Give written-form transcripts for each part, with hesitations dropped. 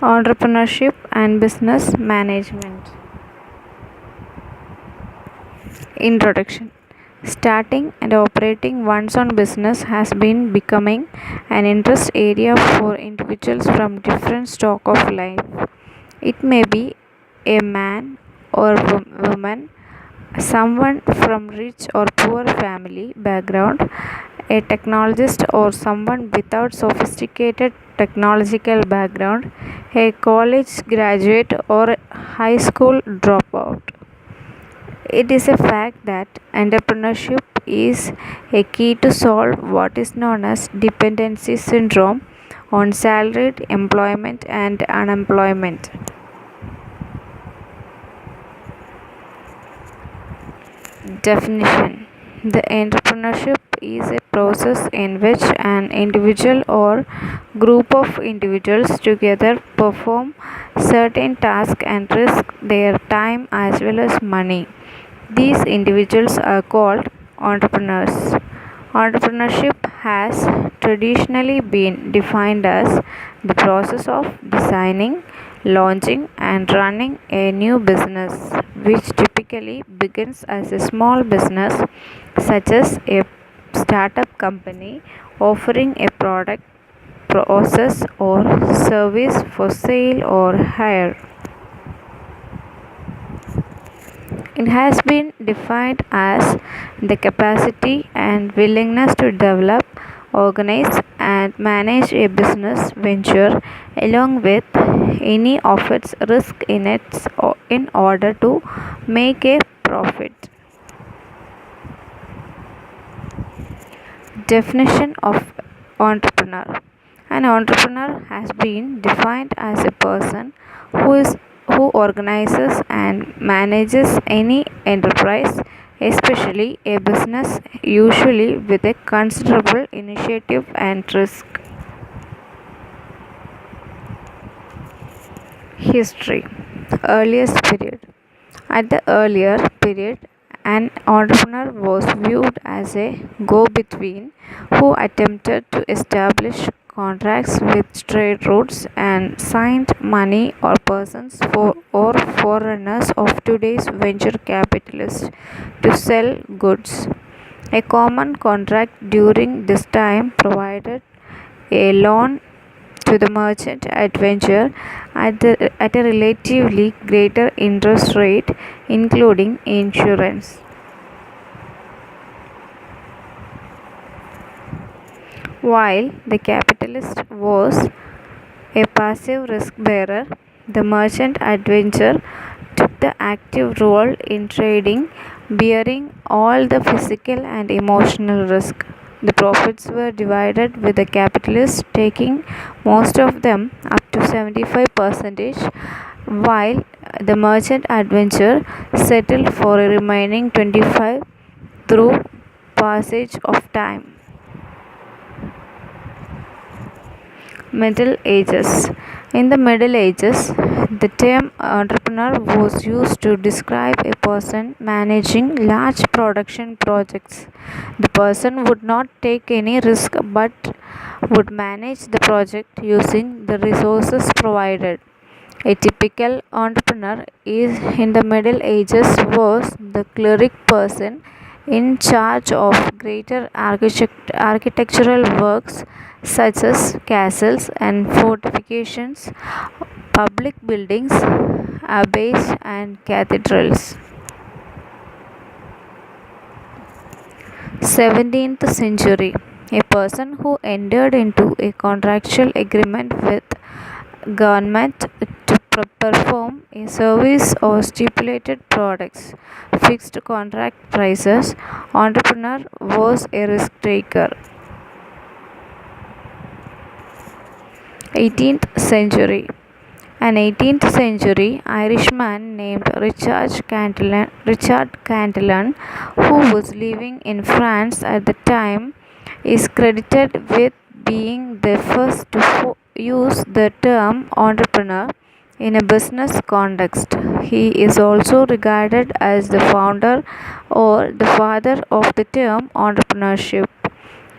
Entrepreneurship and business management. Introduction. Starting and operating one's own business has been becoming an interest area for individuals from different stalk of life. It may be a man or woman, someone from rich or poor family background, a technologist or someone without sophisticated technological background, a college graduate or a high school dropout. It is a fact that entrepreneurship is a key to solve what is known as dependency syndrome on salaried employment and unemployment. Definition. The entrepreneurship is a process in which an individual or group of individuals together perform certain tasks and risk their time as well as money. These individuals are called entrepreneurs. Entrepreneurship has traditionally been defined as the process of designing, launching, and running a new business, which typically begins as a small business, such as a startup company offering a product, process, or service for sale or hire. It has been defined as the capacity and willingness to develop, organize, and manage a business venture along with any of its risk in order to make a profit. Definition of entrepreneur. An entrepreneur has been defined as a person who organizes and manages any enterprise, especially a business, usually with a considerable initiative and risk. History. Earliest period. At the earlier period, an entrepreneur was viewed as a go between who attempted to establish contracts with trade routes and signed money or persons or foreigners of today's venture capitalists to sell goods. A common contract during this time provided a loan to the merchant adventure at a relatively greater interest rate, including insurance. While the capitalist was a passive risk bearer, the merchant adventurer took the active role in trading, bearing all the physical and emotional risk. The profits were divided with the capitalist taking most of them up to 75%, while the merchant adventurer settled for a remaining 25 through passage of time. Middle Ages. In the Middle Ages, the term entrepreneur was used to describe a person managing large production projects. The person would not take any risk but would manage the project using the resources provided. A typical entrepreneur in the Middle Ages was the cleric person in charge of greater architectural works such as castles and fortifications, public buildings, abbeys, and cathedrals. 17th century. A person who entered into a contractual agreement with government to perform a service or stipulated products, fixed contract prices. Entrepreneur was a risk taker. 18th century. An 18th century Irishman named Richard Cantillon, who was living in France at the time, is credited with being the first to use the term entrepreneur in a business context. He is also regarded as the founder or the father of the term entrepreneurship.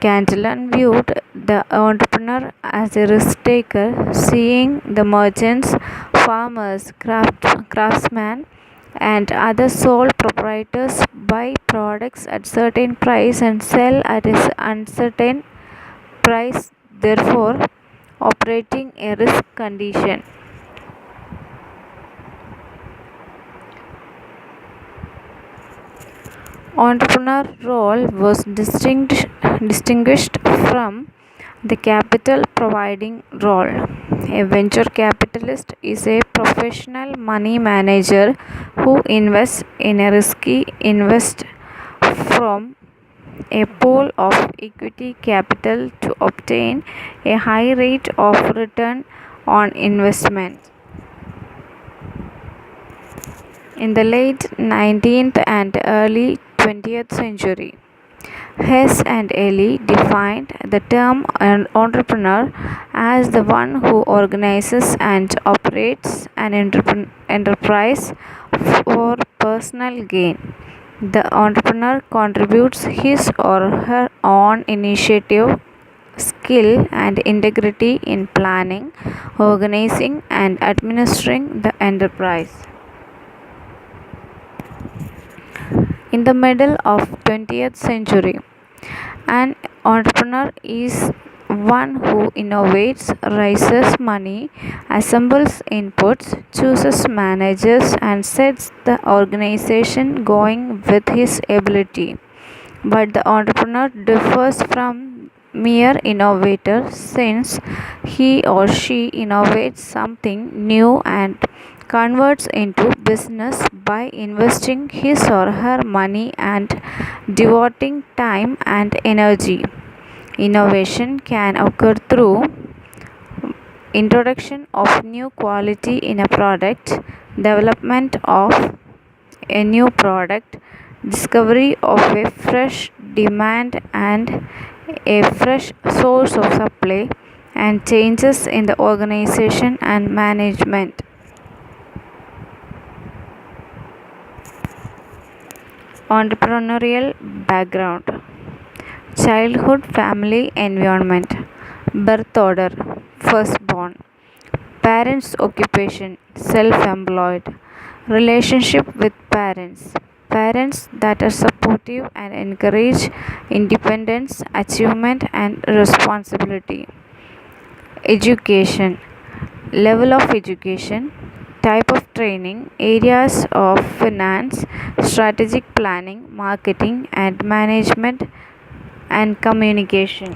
Cantillon viewed the entrepreneur as a risk taker, seeing the merchants, farmers, craftsmen, and other sole proprietors buy products at certain price and sell at an uncertain price, therefore operating a risk condition. Entrepreneur role was distinguished from the capital providing role. A venture capitalist is a professional money manager who invests in a risky invest from a pool of equity capital to obtain a high rate of return on investment. In the late 19th and early 20th century, Hess and Ely defined the term an entrepreneur as the one who organizes and operates an enterprise for personal gain. The entrepreneur contributes his or her own initiative, skill, and integrity in planning, organizing, and administering the enterprise. In the middle of 20th century, an entrepreneur is one who innovates, raises money, assembles inputs, chooses managers, and sets the organization going with his ability. But the entrepreneur differs from mere innovator since he or she innovates something new and converts into business by investing his or her money and devoting time and energy. Innovation can occur through introduction of new quality in a product, development of a new product, discovery of a fresh demand and a fresh source of supply, and changes in the organization and management. Entrepreneurial background: childhood, family environment, birth order, firstborn, parents' occupation, self employed, relationship with parents, parents that are supportive and encourage independence, achievement, and responsibility. Education: level of education, type of training, areas of finance, strategic planning, marketing and management, and communication.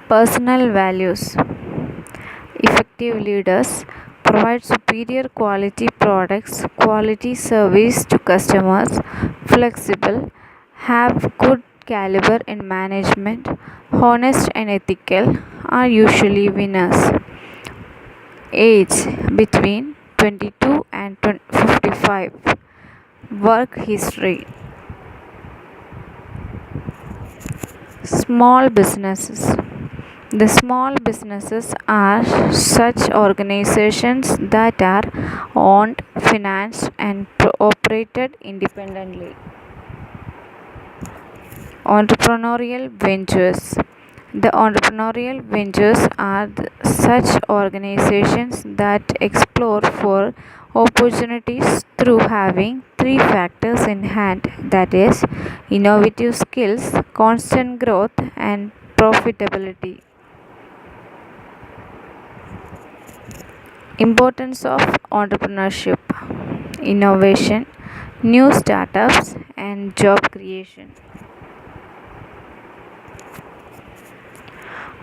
Personal values: effective leaders provide superior quality products, quality service to customers, flexible, have good caliber in management, honest and ethical, are usually winners. Age: between 22 and 55. Work history: small businesses. The small businesses are such organizations that are owned, financed, and operated independently. Entrepreneurial ventures. The entrepreneurial ventures are such organizations that explore for opportunities through having three factors in hand, that is, innovative skills, constant growth, and profitability. Importance of entrepreneurship: innovation, new startups, and job creation.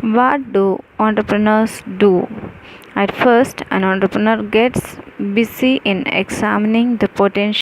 What do entrepreneurs do? At first, an entrepreneur gets busy in examining the potential